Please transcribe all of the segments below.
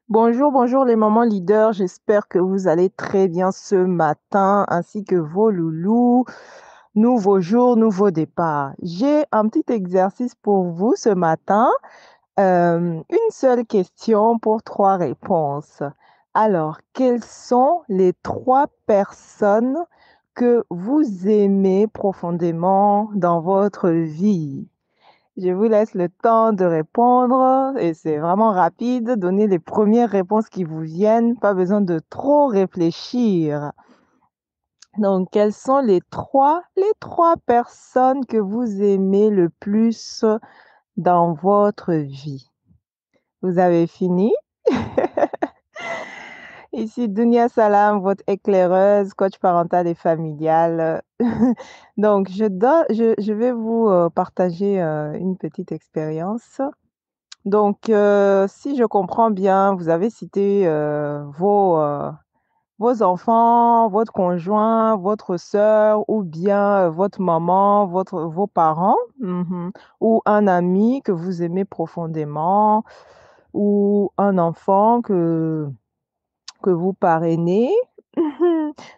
Bonjour, bonjour les mamans leaders. J'espère que vous allez très bien ce matin, ainsi que vos loulous. Nouveau jour, nouveau départ. J'ai un petit exercice pour vous ce matin. Une seule question pour trois réponses. Alors, quelles sont les trois personnes que vous aimez profondément dans votre vie? Je vous laisse le temps de répondre et c'est vraiment rapide. Donnez les premières réponses qui vous viennent, pas besoin de trop réfléchir. Donc, quelles sont les trois personnes que vous aimez le plus dans votre vie? Vous avez fini? Ici Dunia Salam, votre éclaireuse, coach parentale et familiale. Donc, je vais vous partager une petite expérience. Donc, si je comprends bien, vous avez cité, vos enfants, votre conjoint, votre sœur ou bien, votre maman, vos parents, ou un ami que vous aimez profondément ou un enfant que vous parrainez.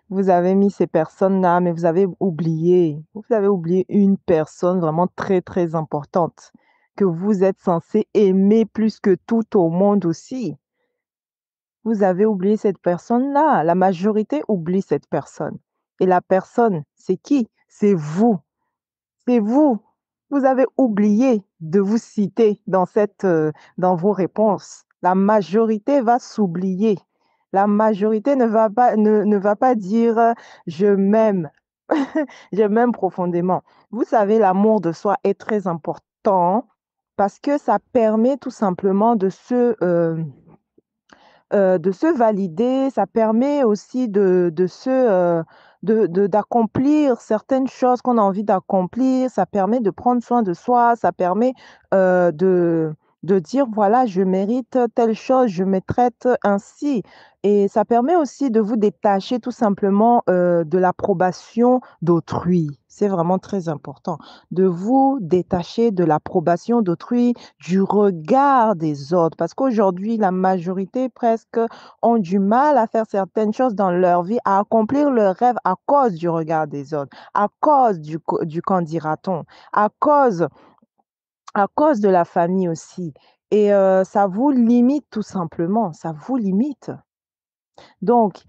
Vous avez mis ces personnes-là, mais vous avez oublié. Vous avez oublié une personne vraiment très, très importante que vous êtes censé aimer plus que tout au monde aussi. Vous avez oublié cette personne-là. La majorité oublie cette personne. Et la personne, c'est qui? C'est vous. C'est vous. Vous avez oublié de vous citer dans vos réponses. La majorité va s'oublier. La majorité ne va pas dire je m'aime, je m'aime profondément. Vous savez, l'amour de soi est très important parce que ça permet tout simplement de se valider, ça permet aussi d'accomplir certaines choses qu'on a envie d'accomplir, ça permet de prendre soin de soi, ça permet euh, de, de dire, voilà, je mérite telle chose, je me traite ainsi. Et ça permet aussi de vous détacher tout simplement de l'approbation d'autrui. C'est vraiment très important de vous détacher de l'approbation d'autrui, du regard des autres. Parce qu'aujourd'hui, la majorité presque ont du mal à faire certaines choses dans leur vie, à accomplir leurs rêves à cause du regard des autres, à cause du qu'en dira-t-on, à cause, à cause de la famille aussi. Et ça vous limite tout simplement, ça vous limite. Donc,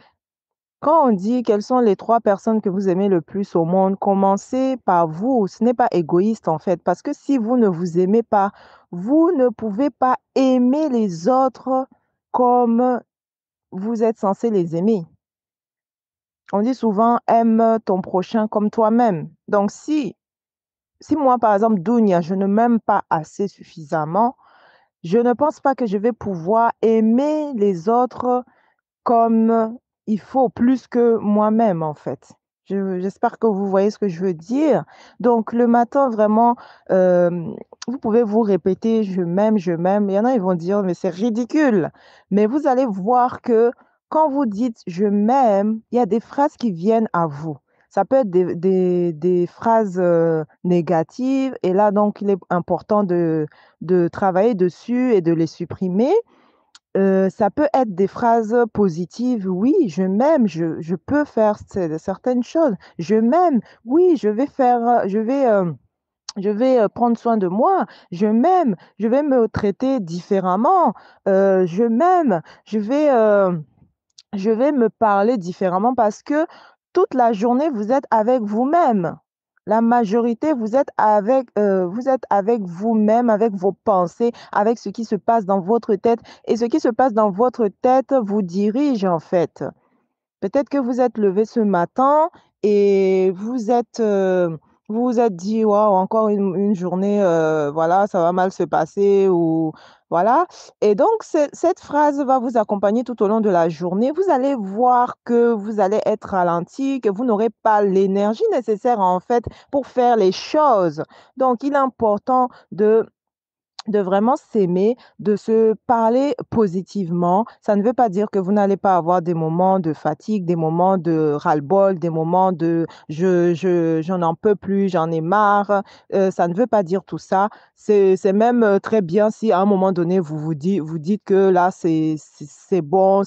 quand on dit quelles sont les trois personnes que vous aimez le plus au monde, commencez par vous. Ce n'est pas égoïste en fait, parce que si vous ne vous aimez pas, vous ne pouvez pas aimer les autres comme vous êtes censé les aimer. On dit souvent aime ton prochain comme toi-même. Donc si moi par exemple Dounia, je ne m'aime pas assez suffisamment, je ne pense pas que je vais pouvoir aimer les autres comme il faut, plus que moi-même, en fait. J'espère que vous voyez ce que je veux dire. Donc, le matin, vraiment, vous pouvez vous répéter, je m'aime, je m'aime. Il y en a, ils vont dire, mais c'est ridicule. Mais vous allez voir que quand vous dites je m'aime, il y a des phrases qui viennent à vous. Ça peut être des phrases négatives. Et là, donc, il est important de travailler dessus et de les supprimer. Ça peut être des phrases positives. Oui, je m'aime, je peux faire certaines choses. Je m'aime. Oui, je vais prendre soin de moi. Je m'aime. Je vais me traiter différemment. Je m'aime. Je vais me parler différemment parce que toute la journée, vous êtes avec vous-même. La majorité, vous êtes avec vous-même, avec vos pensées, avec ce qui se passe dans votre tête. Et ce qui se passe dans votre tête vous dirige en fait. Peut-être que vous êtes levé ce matin et vous vous êtes dit, waouh, encore une journée, voilà, ça va mal se passer ou voilà. Et donc, cette phrase va vous accompagner tout au long de la journée. Vous allez voir que vous allez être ralenti, que vous n'aurez pas l'énergie nécessaire en fait pour faire les choses. Donc, il est important de vraiment s'aimer, de se parler positivement. Ça ne veut pas dire que vous n'allez pas avoir des moments de fatigue, des moments de ras-le-bol, des moments de j'en en peux plus, j'en ai marre. Ça ne veut pas dire tout ça. C'est même très bien si à un moment donné, vous dites que là, c'est bon,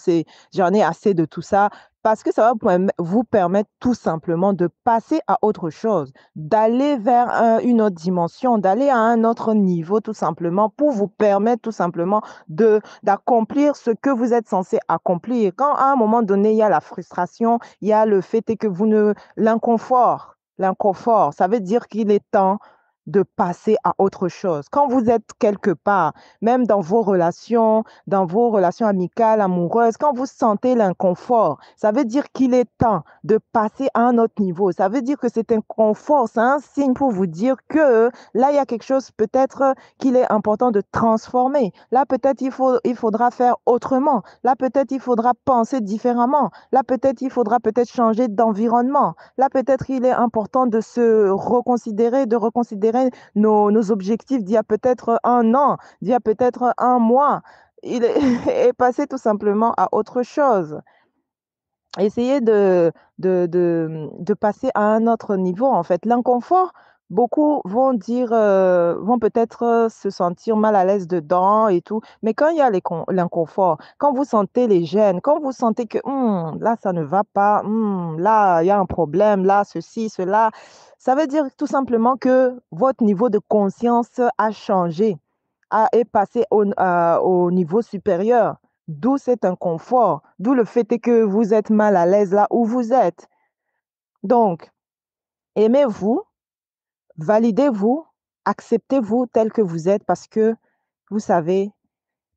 j'en ai assez de tout ça. Parce que ça va vous permettre tout simplement de passer à autre chose, d'aller vers une autre dimension, d'aller à un autre niveau tout simplement pour vous permettre tout simplement d'accomplir ce que vous êtes censé accomplir. Quand à un moment donné, il y a la frustration, il y a le fait est que l'inconfort, ça veut dire qu'il est temps de passer à autre chose. Quand vous êtes quelque part, même dans vos relations amicales, amoureuses, quand vous sentez l'inconfort, ça veut dire qu'il est temps de passer à un autre niveau. Ça veut dire que cet inconfort, c'est un signe pour vous dire que là, il y a quelque chose peut-être qu'il est important de transformer. Là, peut-être il faudra faire autrement. Là, peut-être il faudra penser différemment. Là, peut-être il faudra peut-être changer d'environnement. Là, peut-être il est important de se reconsidérer, de reconsidérer nos objectifs d'il y a peut-être un an, d'il y a peut-être un mois. Il est, et passer tout simplement à autre chose. Essayer de passer à un autre niveau, en fait. L'inconfort, beaucoup vont dire, vont peut-être, se sentir mal à l'aise dedans et tout, mais quand il y a l'inconfort, quand vous sentez les gênes, quand vous sentez que: là, ça ne va pas, là, il y a un problème, là, ceci, cela», ça veut dire tout simplement que votre niveau de conscience a changé est passé au niveau supérieur. D'où cet inconfort, d'où le fait est que vous êtes mal à l'aise là où vous êtes. Donc, aimez-vous, validez-vous, acceptez-vous tel que vous êtes parce que, vous savez,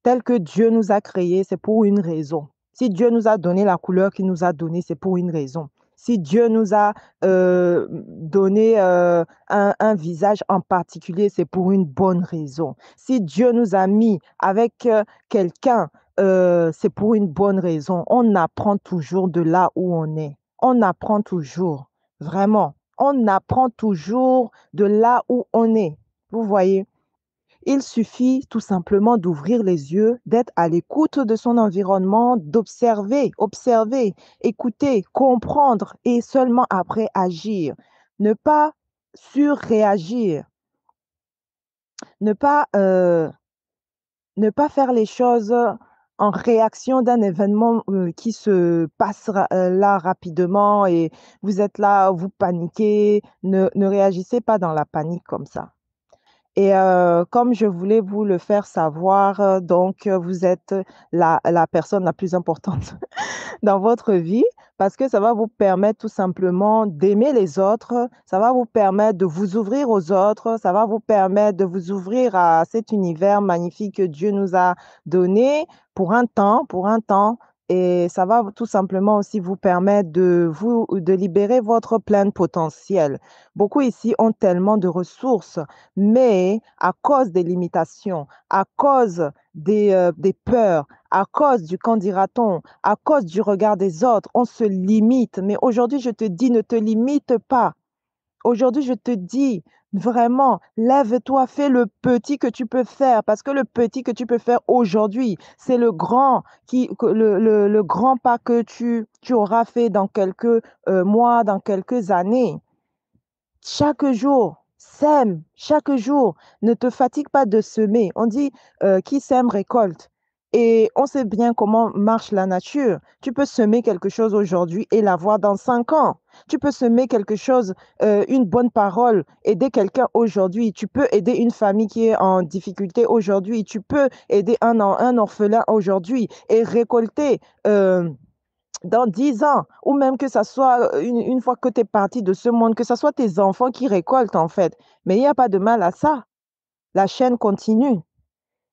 tel que Dieu nous a créés, c'est pour une raison. Si Dieu nous a donné la couleur qu'il nous a donnée, c'est pour une raison. Si Dieu nous a donné un visage en particulier, c'est pour une bonne raison. Si Dieu nous a mis avec quelqu'un, c'est pour une bonne raison. On apprend toujours de là où on est. On apprend toujours, vraiment. On apprend toujours de là où on est. Vous voyez? Il suffit tout simplement d'ouvrir les yeux, d'être à l'écoute de son environnement, observer, écouter, comprendre et seulement après agir. Ne pas surréagir, ne pas, ne pas faire les choses en réaction d'un événement qui se passe là rapidement et vous êtes là, vous paniquez. Ne réagissez pas dans la panique comme ça. Et comme je voulais vous le faire savoir, donc vous êtes la personne la plus importante dans votre vie parce que ça va vous permettre tout simplement d'aimer les autres, ça va vous permettre de vous ouvrir aux autres, ça va vous permettre de vous ouvrir à cet univers magnifique que Dieu nous a donné pour un temps et ça va tout simplement aussi vous permettre de libérer votre plein potentiel. Beaucoup ici ont tellement de ressources, mais à cause des limitations, à cause des peurs, à cause du qu'en dira-t-on, à cause du regard des autres, on se limite. Mais aujourd'hui, je te dis, ne te limite pas. Aujourd'hui, je te dis, vraiment, lève-toi, fais le petit que tu peux faire, parce que le petit que tu peux faire aujourd'hui, c'est le grand le grand pas que tu auras fait dans quelques mois, dans quelques années. Chaque jour, sème, chaque jour. Ne te fatigue pas de semer. On dit, qui sème récolte et on sait bien comment marche la nature. Tu peux semer quelque chose aujourd'hui et l'avoir dans 5 ans. Tu peux semer quelque chose, une bonne parole, aider quelqu'un aujourd'hui. Tu peux aider une famille qui est en difficulté aujourd'hui. Tu peux aider un orphelin aujourd'hui et récolter, dans 10 ans, ou même que ça soit une fois que tu es parti de ce monde, que ça soit tes enfants qui récoltent en fait. Mais il y a pas de mal à ça. La chaîne continue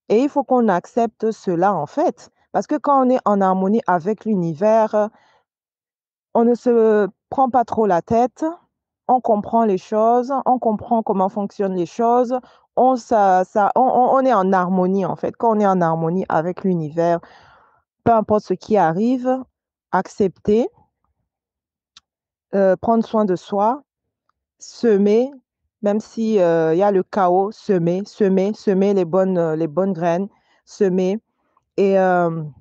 et il faut qu'on accepte cela en fait. Parce que quand on est en harmonie avec l'univers, on ne se prend pas trop la tête, on comprend les choses, on comprend comment fonctionnent les choses, on est en harmonie en fait. Quand on est en harmonie avec l'univers, peu importe ce qui arrive, accepter, prendre soin de soi, semer, même si, il y a le chaos, semer, semer, semer les bonnes graines, semer et hem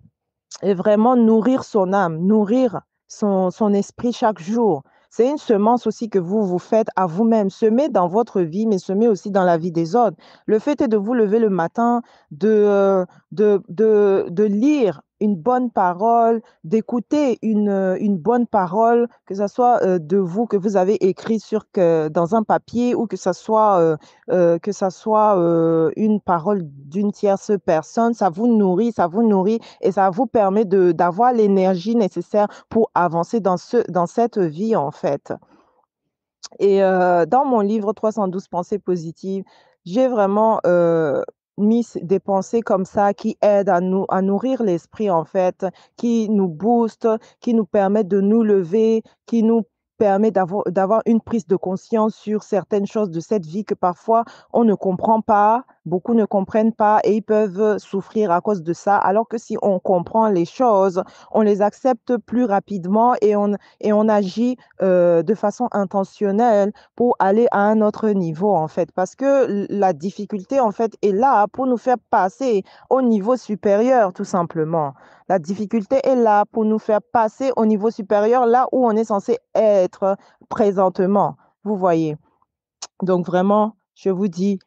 et vraiment nourrir son âme, nourrir son esprit chaque jour. C'est une semence aussi que vous vous faites à vous-même. Semez dans votre vie, mais semez aussi dans la vie des autres. Le fait est de vous lever le matin, de lire une bonne parole, d'écouter une bonne parole, que ce soit de vous que vous avez écrit dans un papier ou que ça soit une parole d'une tierce personne. Ça vous nourrit et ça vous permet d'avoir l'énergie nécessaire pour avancer dans cette vie, en fait. Et dans mon livre 312 pensées positives, j'ai vraiment, mis des pensées comme ça qui aident à nourrir l'esprit, en fait, qui nous boostent, qui nous permettent de nous lever, qui nous permet d'avoir une prise de conscience sur certaines choses de cette vie que parfois on ne comprend pas, beaucoup ne comprennent pas et ils peuvent souffrir à cause de ça. Alors que si on comprend les choses, on les accepte plus rapidement et on agit de façon intentionnelle pour aller à un autre niveau, en fait. Parce que la difficulté, en fait, est là pour nous faire passer au niveau supérieur, tout simplement. La difficulté est là pour nous faire passer au niveau supérieur, là où on est censé être présentement. Vous voyez? Donc vraiment, je vous dis,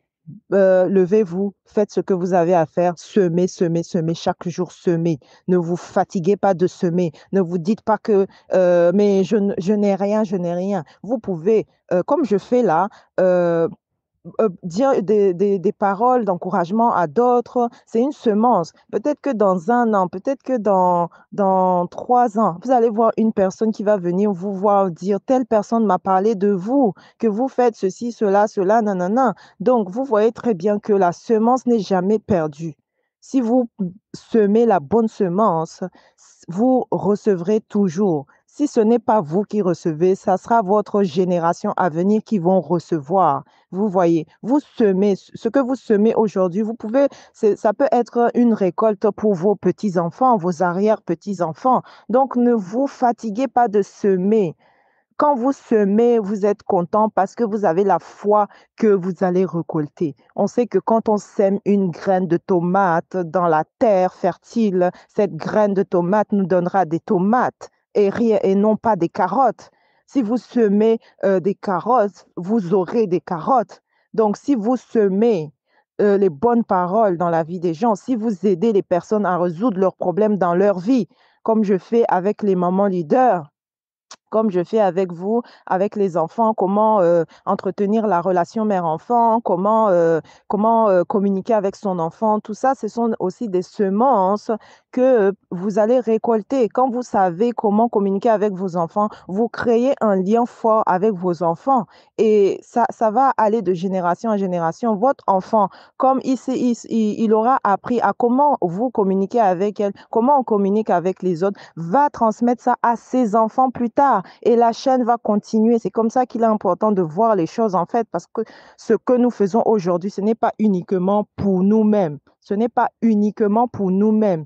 levez-vous, faites ce que vous avez à faire, semez, semez, semez, chaque jour semez. Ne vous fatiguez pas de semer. Ne vous dites pas que mais je n'ai rien, je n'ai rien. Vous pouvez, comme je fais là, euh, dire des paroles d'encouragement à d'autres, c'est une semence. Peut-être que dans un an, peut-être que dans 3 ans, vous allez voir une personne qui va venir vous voir dire, telle personne m'a parlé de vous, que vous faites ceci, cela, cela, nanana. Donc, vous voyez très bien que la semence n'est jamais perdue. Si vous semez la bonne semence, vous recevrez toujours. Si ce n'est pas vous qui recevez, ça sera votre génération à venir qui vont recevoir. Vous voyez, vous semez ce que vous semez aujourd'hui, ça peut être une récolte pour vos petits-enfants, vos arrière-petits-enfants. Donc, ne vous fatiguez pas de semer. Quand vous semez, vous êtes content parce que vous avez la foi que vous allez récolter. On sait que quand on sème une graine de tomate dans la terre fertile, cette graine de tomate nous donnera des tomates et non pas des carottes. Si vous semez des carottes, vous aurez des carottes. Donc, si vous semez les bonnes paroles dans la vie des gens, si vous aidez les personnes à résoudre leurs problèmes dans leur vie, comme je fais avec les mamans leaders, comme je fais avec vous, avec les enfants, comment entretenir la relation mère-enfant, comment communiquer avec son enfant. Tout ça, ce sont aussi des semences que vous allez récolter. Quand vous savez comment communiquer avec vos enfants, vous créez un lien fort avec vos enfants et ça va aller de génération en génération. Votre enfant, comme il aura appris à comment vous communiquer avec elle, comment on communique avec les autres, va transmettre ça à ses enfants plus tard et la chaîne va continuer. C'est comme ça qu'il est important de voir les choses en fait parce que ce que nous faisons aujourd'hui, ce n'est pas uniquement pour nous-mêmes. Ce n'est pas uniquement pour nous-mêmes.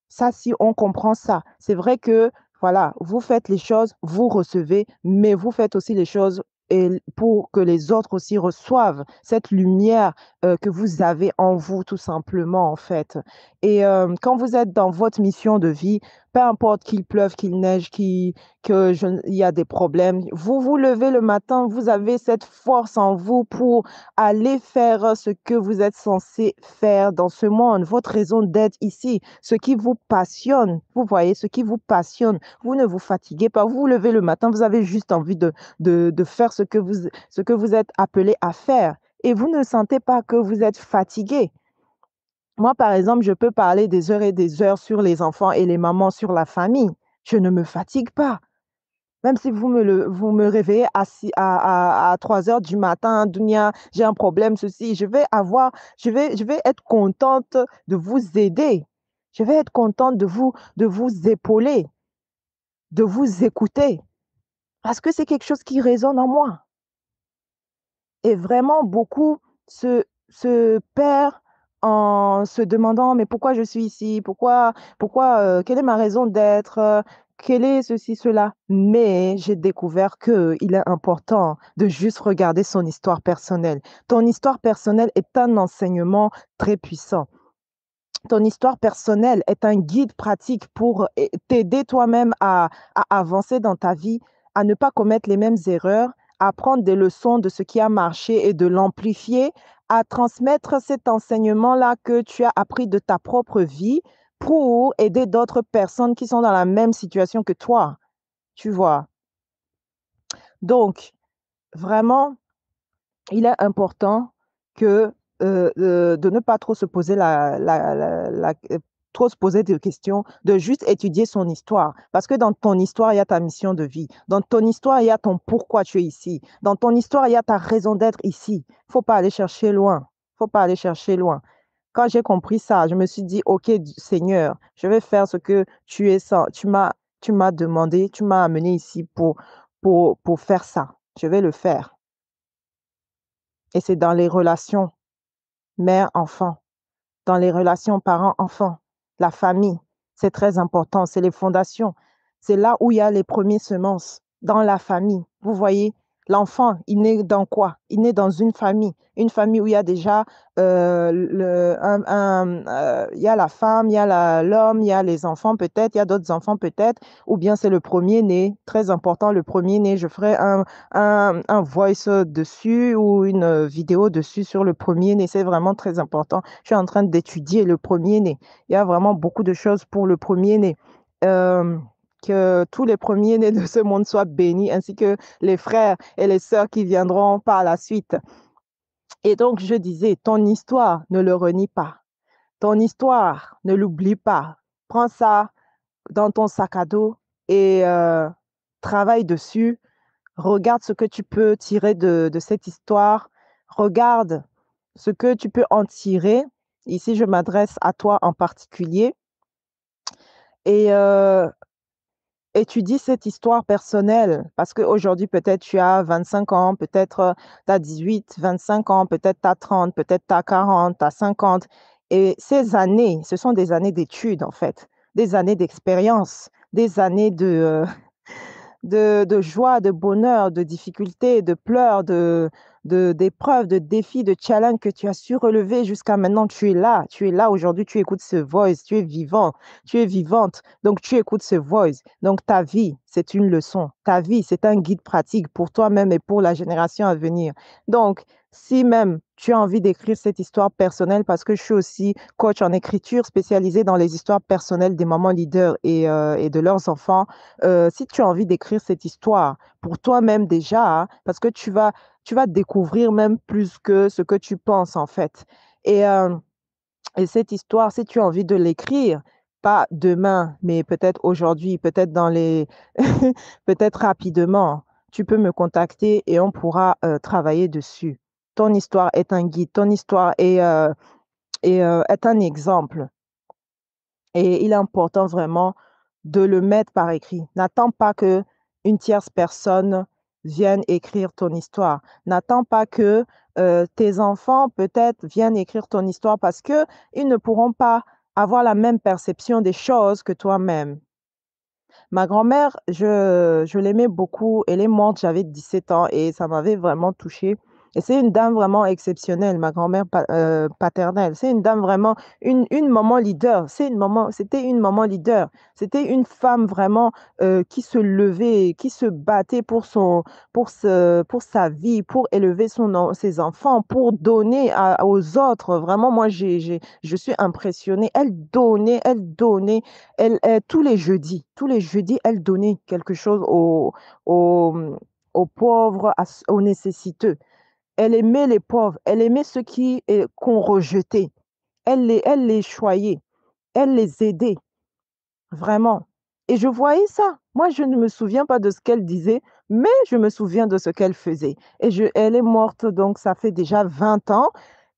Ça, si on comprend ça, c'est vrai que, voilà, vous faites les choses, vous recevez, mais vous faites aussi les choses et pour que les autres aussi reçoivent cette lumière que vous avez en vous, tout simplement, en fait. Et quand vous êtes dans votre mission de vie, peu importe qu'il pleuve, qu'il neige, il y a des problèmes, vous vous levez le matin, vous avez cette force en vous pour aller faire ce que vous êtes censé faire dans ce monde, votre raison d'être ici, ce qui vous passionne. Vous voyez, ce qui vous passionne. Vous ne vous fatiguez pas. Vous vous levez le matin, vous avez juste envie de faire ce que vous êtes appelé à faire. Et vous ne sentez pas que vous êtes fatigué. Moi, par exemple, je peux parler des heures et des heures sur les enfants et les mamans, sur la famille. Je ne me fatigue pas. Même si vous me réveillez à 3 heures du matin, Dounia, j'ai un problème, ceci, je vais être contente de vous aider. Je vais être contente de vous épauler, de vous écouter, parce que c'est quelque chose qui résonne en moi. Et vraiment, beaucoup se perdent en se demandant, mais pourquoi je suis ici? Quelle est ma raison d'être? quel est ceci, cela. Mais j'ai découvert qu'il est important de juste regarder son histoire personnelle. Ton histoire personnelle est un enseignement très puissant. Ton histoire personnelle est un guide pratique pour t'aider toi-même à avancer dans ta vie, à ne pas commettre les mêmes erreurs, à prendre des leçons de ce qui a marché et de l'amplifier, à transmettre cet enseignement-là que tu as appris de ta propre vie pour aider d'autres personnes qui sont dans la même situation que toi, tu vois. Donc, vraiment, il est important que, de ne pas trop se poser trop se poser de questions, de juste étudier son histoire. Parce que dans ton histoire, il y a ta mission de vie. Dans ton histoire, il y a ton pourquoi tu es ici. Dans ton histoire, il y a ta raison d'être ici. Faut pas aller chercher loin. Faut pas aller chercher loin. Quand j'ai compris ça, je me suis dit: «OK, Seigneur, je vais faire ce que tu m'as demandé, tu m'as amené ici pour faire ça. Je vais le faire» et c'est dans les relations mère-enfant, dans les relations parents-enfants, la famille, c'est très important, c'est les fondations. C'est là où il y a les premiers semences, dans la famille. Vous voyez, l'enfant, il naît dans quoi? Il naît dans une famille où il y a déjà il y a la femme, il y a l'homme, il y a les enfants peut-être, il y a d'autres enfants peut-être, ou bien c'est le premier-né, très important, le premier-né. Je ferai un voice dessus ou une vidéo dessus sur le premier-né, c'est vraiment très important. Je suis en train d'étudier le premier-né. Il y a vraiment beaucoup de choses pour le premier-né. Euh, que tous les premiers-nés de ce monde soient bénis, ainsi que les frères et les sœurs qui viendront par la suite. Et donc, je disais, ton histoire, ne le renie pas. Ton histoire, ne l'oublie pas. Prends ça dans ton sac à dos et travaille dessus. Regarde ce que tu peux tirer de cette histoire. Regarde ce que tu peux en tirer. Ici, je m'adresse à toi en particulier. Et étudie cette histoire personnelle parce qu'aujourd'hui, peut-être tu as 25 ans, peut-être tu as 18, 25 ans, peut-être tu as 30, peut-être tu as 40, tu as 50. Et ces années, ce sont des années d'études en fait, des années d'expérience, des années de joie, de bonheur, de difficultés, de pleurs, d'épreuves, de défis, de challenges que tu as su relever jusqu'à maintenant. Tu es là aujourd'hui, tu écoutes ce voice, tu es vivant, tu es vivante, donc tu écoutes ce voice. Donc ta vie, c'est une leçon. Ta vie, c'est un guide pratique pour toi-même et pour la génération à venir. Donc, si même tu as envie d'écrire cette histoire personnelle, parce que je suis aussi coach en écriture spécialisée dans les histoires personnelles des mamans leaders et de leurs enfants, si tu as envie d'écrire cette histoire pour toi-même déjà, hein, parce que tu vas découvrir même plus que ce que tu penses en fait. Et, euh, et cette histoire, si tu as envie de l'écrire, pas demain, mais peut-être aujourd'hui, peut-être peut-être rapidement, tu peux me contacter et on pourra travailler dessus. Ton histoire est un guide, ton histoire est un exemple. Et il est important vraiment de le mettre par écrit. N'attends pas que une tierce personne vienne écrire ton histoire. N'attends pas que tes enfants peut-être viennent écrire ton histoire parce que ils ne pourront pas avoir la même perception des choses que toi-même. Ma grand-mère, je l'aimais beaucoup. Elle est morte, j'avais 17 ans et ça m'avait vraiment touchée. Et c'est une dame vraiment exceptionnelle, ma grand-mère paternelle. C'est une dame vraiment, une maman leader. C'était une maman leader. C'était une femme vraiment qui se levait, qui se battait pour sa vie, pour élever ses enfants, pour donner aux autres. Vraiment, moi, je suis impressionnée. Elle donnait tous les jeudis, elle donnait quelque chose aux, aux pauvres, aux nécessiteux. Elle aimait les pauvres, elle aimait ceux qu'on rejetait. Elle les choyait, elle les aidait, vraiment. Et je voyais ça. Moi, je ne me souviens pas de ce qu'elle disait, mais je me souviens de ce qu'elle faisait. Elle est morte, donc ça fait déjà 20 ans.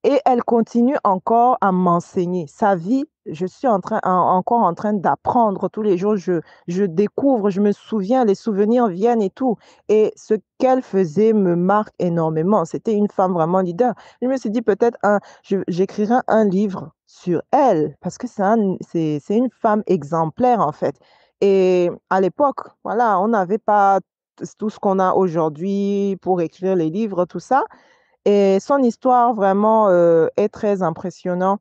Et elle continue encore à m'enseigner. Sa vie, je suis encore en train d'apprendre tous les jours. Je découvre, je me souviens, les souvenirs viennent et tout. Et ce qu'elle faisait me marque énormément. C'était une femme vraiment leader. Je me suis dit peut-être j'écrirai un livre sur elle parce que c'est une femme exemplaire en fait. Et à l'époque, voilà, on n'avait pas tout ce qu'on a aujourd'hui pour écrire les livres, tout ça. Et son histoire vraiment, est très impressionnante.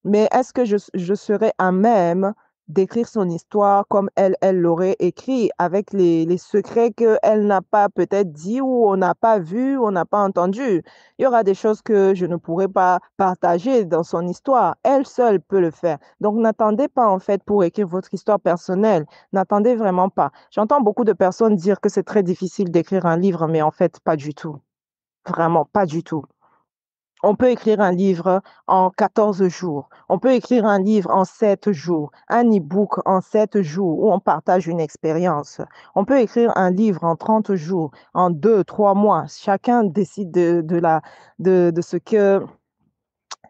Mais est-ce que je serais à même d'écrire son histoire comme elle l'aurait écrit, avec les secrets qu'elle n'a pas peut-être dit ou on n'a pas vu, ou on n'a pas entendu? Il y aura des choses que je ne pourrai pas partager dans son histoire. Elle seule peut le faire. Donc n'attendez pas en fait pour écrire votre histoire personnelle. N'attendez vraiment pas. J'entends beaucoup de personnes dire que c'est très difficile d'écrire un livre, mais en fait pas du tout. Vraiment pas du tout. On peut écrire un livre en 14 jours. On peut écrire un livre en 7 jours, un e-book en 7 jours où on partage une expérience. On peut écrire un livre en 30 jours, en 2, 3 mois. Chacun décide de ce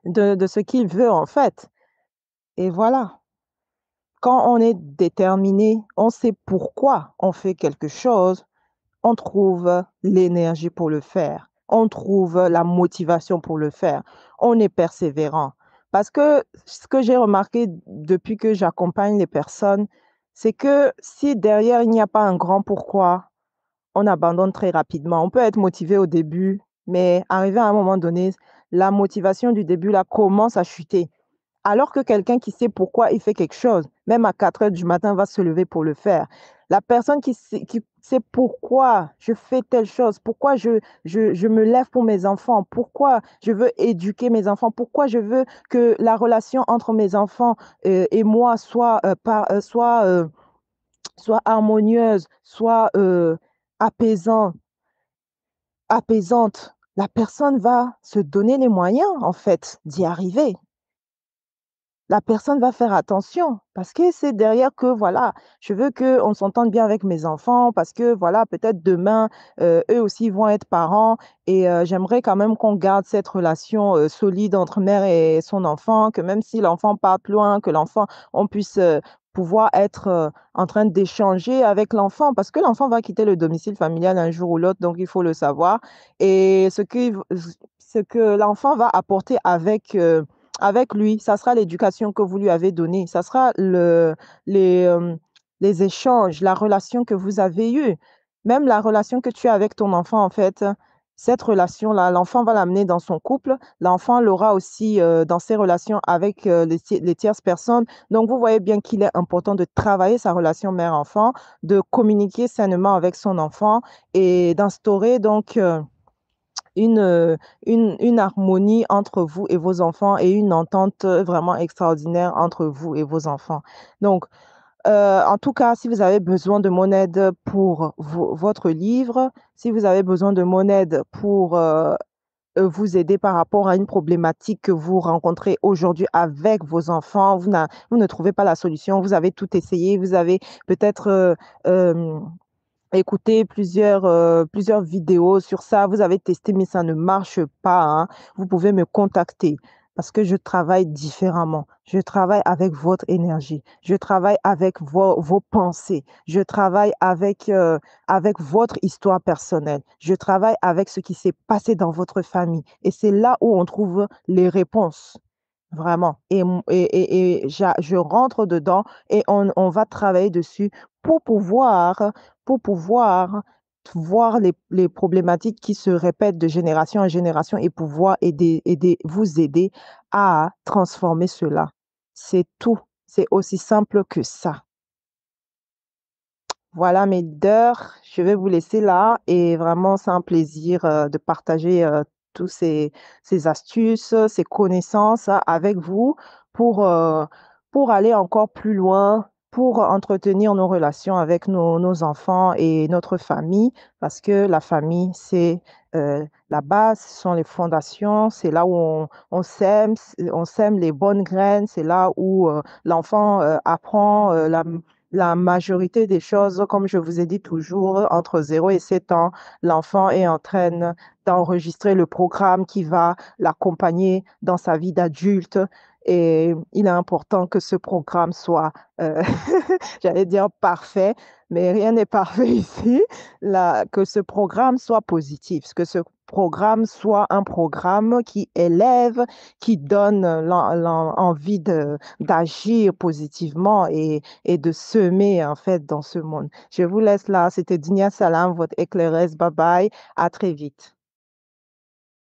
de ce qu'il veut en fait. Et voilà. Quand on est déterminé, on sait pourquoi on fait quelque chose, on trouve l'énergie pour le faire. On trouve la motivation pour le faire. On est persévérant. Parce que ce que j'ai remarqué depuis que j'accompagne les personnes, c'est que si derrière il n'y a pas un grand pourquoi, on abandonne très rapidement. On peut être motivé au début, mais arrivé à un moment donné, la motivation du début là commence à chuter. Alors que quelqu'un qui sait pourquoi il fait quelque chose, même à 4 heures du matin, va se lever pour le faire. La personne qui sait pourquoi je fais telle chose, pourquoi je me lève pour mes enfants, pourquoi je veux éduquer mes enfants, pourquoi je veux que la relation entre mes enfants et moi soit harmonieuse, soit apaisante. La personne va se donner les moyens, en fait, d'y arriver. La personne va faire attention parce que c'est derrière que voilà, je veux qu'on s'entende bien avec mes enfants parce que voilà, peut-être demain, eux aussi vont être parents et j'aimerais quand même qu'on garde cette relation, solide entre mère et son enfant, que même si l'enfant parte loin, que l'enfant on puisse, pouvoir être, en train d'échanger avec l'enfant parce que l'enfant va quitter le domicile familial un jour ou l'autre, donc il faut le savoir et ce que l'enfant va apporter avec lui, ça sera l'éducation que vous lui avez donnée, ça sera les, les échanges, la relation que vous avez eue. Même la relation que tu as avec ton enfant, en fait, cette relation-là, l'enfant va l'amener dans son couple, l'enfant l'aura aussi, dans ses relations avec, les tierces personnes. Donc vous voyez bien qu'il est important de travailler sa relation mère-enfant, de communiquer sainement avec son enfant et d'instaurer donc, une, une harmonie entre vous et vos enfants et une entente, vraiment extraordinaire entre vous et vos enfants. Donc, en tout cas, si vous avez besoin de mon aide pour votre livre, si vous avez besoin de mon aide pour, vous aider par rapport à une problématique que vous rencontrez aujourd'hui avec vos enfants, vous ne trouvez pas la solution, vous avez tout essayé, vous avez peut-être, écouté plusieurs vidéos sur ça, vous avez testé mais ça ne marche pas, hein, vous pouvez me contacter parce que je travaille différemment. Je travaille avec votre énergie, je travaille avec vos pensées, je travaille avec votre histoire personnelle, je travaille avec ce qui s'est passé dans votre famille et c'est là où on trouve les réponses. Vraiment et je rentre dedans et on va travailler dessus pour pouvoir pour pouvoir voir les problématiques qui se répètent de génération en génération et pouvoir vous aider à transformer cela. C'est tout, c'est aussi simple que ça. Voilà mes leaders, je vais vous laisser là et vraiment c'est un plaisir, de partager, tous ces astuces, ces connaissances avec vous pour, heu, pour aller encore plus loin, pour entretenir nos relations avec nos enfants et notre famille. Parce que la famille, c'est, la base, ce sont les fondations, c'est là où on sème les bonnes graines, c'est là où, l'enfant, apprend, la majorité des choses, comme je vous ai dit toujours, entre 0 et 7 ans, l'enfant est en train d'enregistrer le programme qui va l'accompagner dans sa vie d'adulte. Et il est important que ce programme soit, j'allais dire parfait, mais rien n'est parfait ici, que ce programme soit positif, que ce programme soit un programme qui élève, qui donne envie d'agir positivement et de semer en fait dans ce monde. Je vous laisse là. C'était Dinia Salam, votre éclairesse. Bye bye. À très vite.